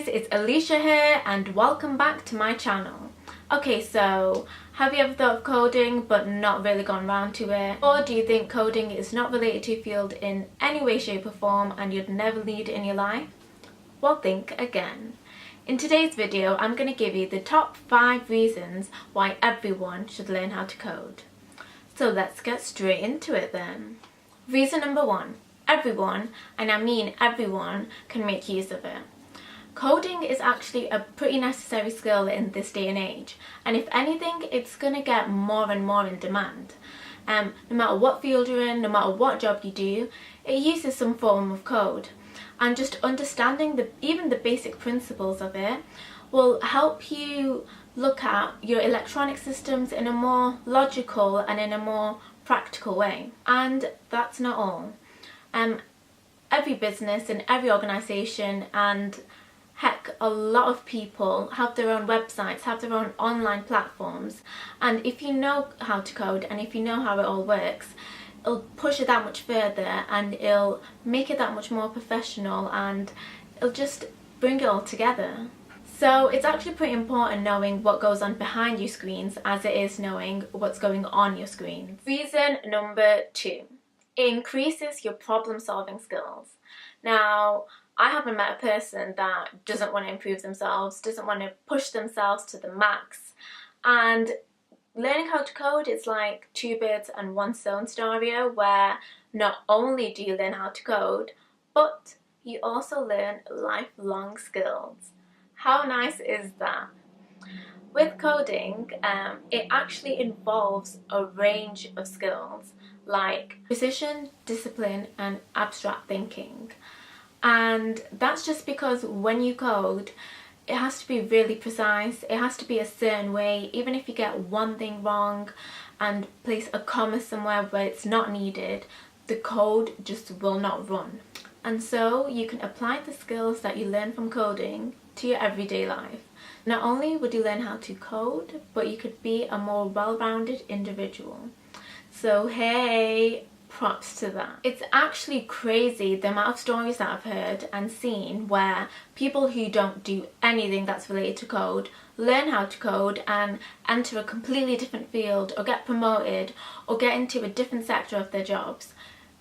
guys, it's Alicia here and welcome back to my channel. Okay, so have you ever thought of coding but not really gone round to it? Or do you think coding is not related to your field in any way, shape or form and you'd never need it in your life? Well, think again. In today's video, I'm going to give you the top 5 reasons why everyone should learn how to code. So let's get straight into it then. Reason number 1. Everyone, and I mean everyone, can make use of it. Coding is actually a pretty necessary skill in this day and age, and if anything, it's going to get more and more in demand. No matter what field you're in, no matter what job you do, it uses some form of code, and just understanding even the basic principles of it will help you look at your electronic systems in a more logical and in a more practical way. And that's not all. Every business and every organisation and heck, a lot of people have their own websites, have their own online platforms, and if you know how to code and if you know how it all works, it'll push it that much further and it'll make it that much more professional and it'll just bring it all together. So it's actually pretty important knowing what goes on behind your screens as it is knowing what's going on your screens. Reason number 2. It increases your problem solving skills. Now, I haven't met a person that doesn't want to improve themselves, doesn't want to push themselves to the max. And learning how to code is like 2 birds and 1 stone scenario, where not only do you learn how to code, but you also learn lifelong skills. How nice is that? With coding, it actually involves a range of skills like precision, discipline and abstract thinking. And that's just because when you code, it has to be really precise, it has to be a certain way. Even if you get one thing wrong and place a comma somewhere where it's not needed, the code just will not run. And so you can apply the skills that you learn from coding to your everyday life. Not only would you learn how to code, but you could be a more well-rounded individual. So hey, props to that. It's actually crazy the amount of stories that I've heard and seen where people who don't do anything that's related to code learn how to code and enter a completely different field or get promoted or get into a different sector of their jobs.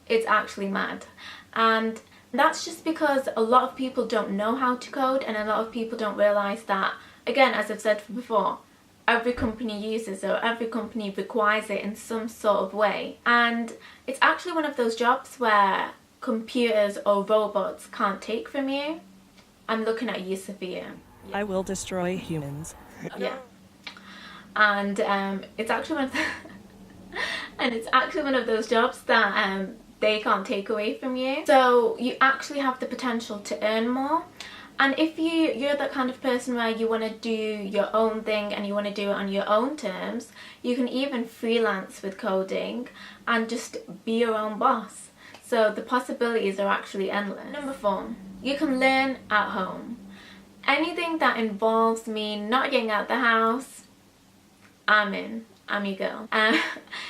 It's actually mad. And that's just because a lot of people don't know how to code and a lot of people don't realise that, again, as I've said before, every company uses it or every company requires it in some sort of way. And it's actually one of those jobs where computers or robots can't take from you. I'm looking at you, Sophia. Yeah. I will destroy humans. Yeah. And it's actually one of those jobs that they can't take away from you. So you actually have the potential to earn more. And if you're that kind of person where you want to do your own thing and you want to do it on your own terms, you can even freelance with coding and just be your own boss. So the possibilities are actually endless. Number 4, you can learn at home. Anything that involves me not getting out the house, I'm in. I'm your girl.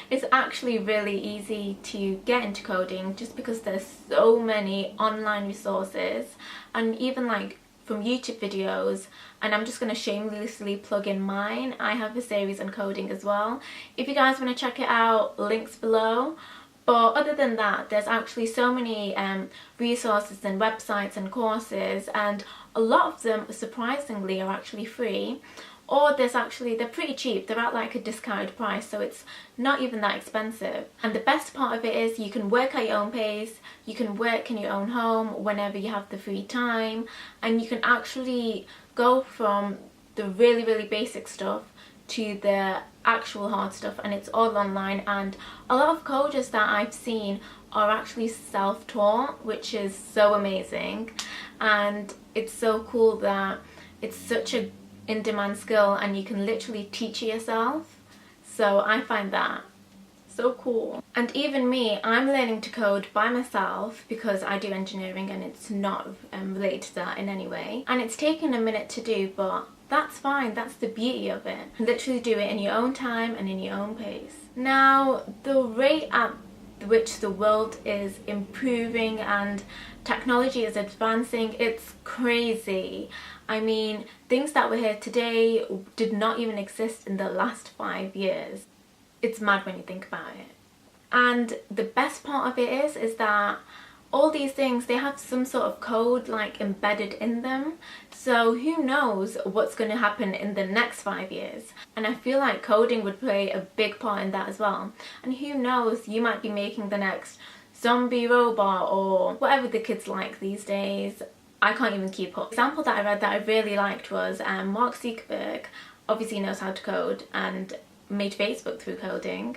It's actually really easy to get into coding just because there's so many online resources and even like from YouTube videos, and I'm just going to shamelessly plug in mine. I have a series on coding as well. If you guys want to check it out, links below. But other than that, there's actually so many resources and websites and courses, and a lot of them surprisingly are actually free. Or they're pretty cheap, they're at like a discounted price, so it's not even that expensive. And the best part of it is you can work at your own pace, you can work in your own home whenever you have the free time, and you can actually go from the really, really basic stuff to the actual hard stuff, and it's all online. And a lot of coders that I've seen are actually self-taught, which is so amazing. And it's so cool that it's such a in-demand skill and you can literally teach it yourself. So I find that so cool. And even me, I'm learning to code by myself because I do engineering and it's not related to that in any way. And it's taken a minute to do, but that's fine. That's the beauty of it. Literally do it in your own time and in your own pace. Now, the rate at which the world is improving and technology is advancing. It's crazy. I mean, things that were here today did not even exist in the last 5 years. It's mad when you think about it. And the best part of it is that all these things, they have some sort of code like embedded in them. So who knows what's going to happen in the next 5 years. And I feel like coding would play a big part in that as well. And who knows, you might be making the next zombie robot or whatever the kids like these days. I can't even keep up. The example that I read that I really liked was Mark Zuckerberg obviously knows how to code and made Facebook through coding,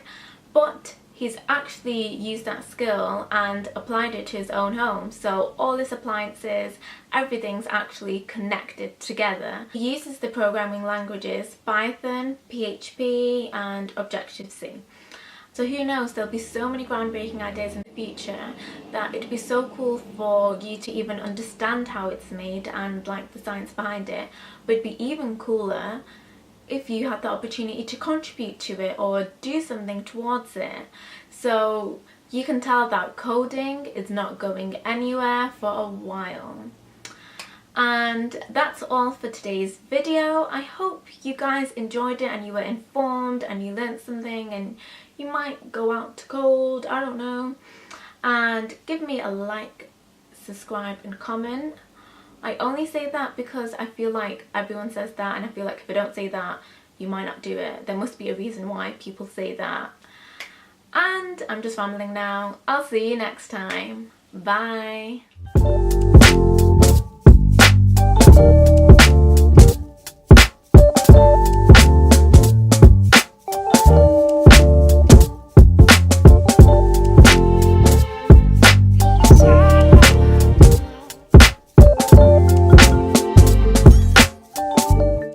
but he's actually used that skill and applied it to his own home. So all his appliances, everything's actually connected together. He uses the programming languages Python, PHP and Objective-C. So who knows, there'll be so many groundbreaking ideas in the future that it'd be so cool for you to even understand how it's made and like the science behind it. But it'd be even cooler if you had the opportunity to contribute to it or do something towards it. So you can tell that coding is not going anywhere for a while. And that's all for today's video. I hope you guys enjoyed it and you were informed and you learned something and you might go out to code, I don't know. And give me a like, subscribe and comment. I only say that because I feel like everyone says that, and I feel like if I don't say that, you might not do it. There must be a reason why people say that. And I'm just rambling now. I'll see you next time. Bye.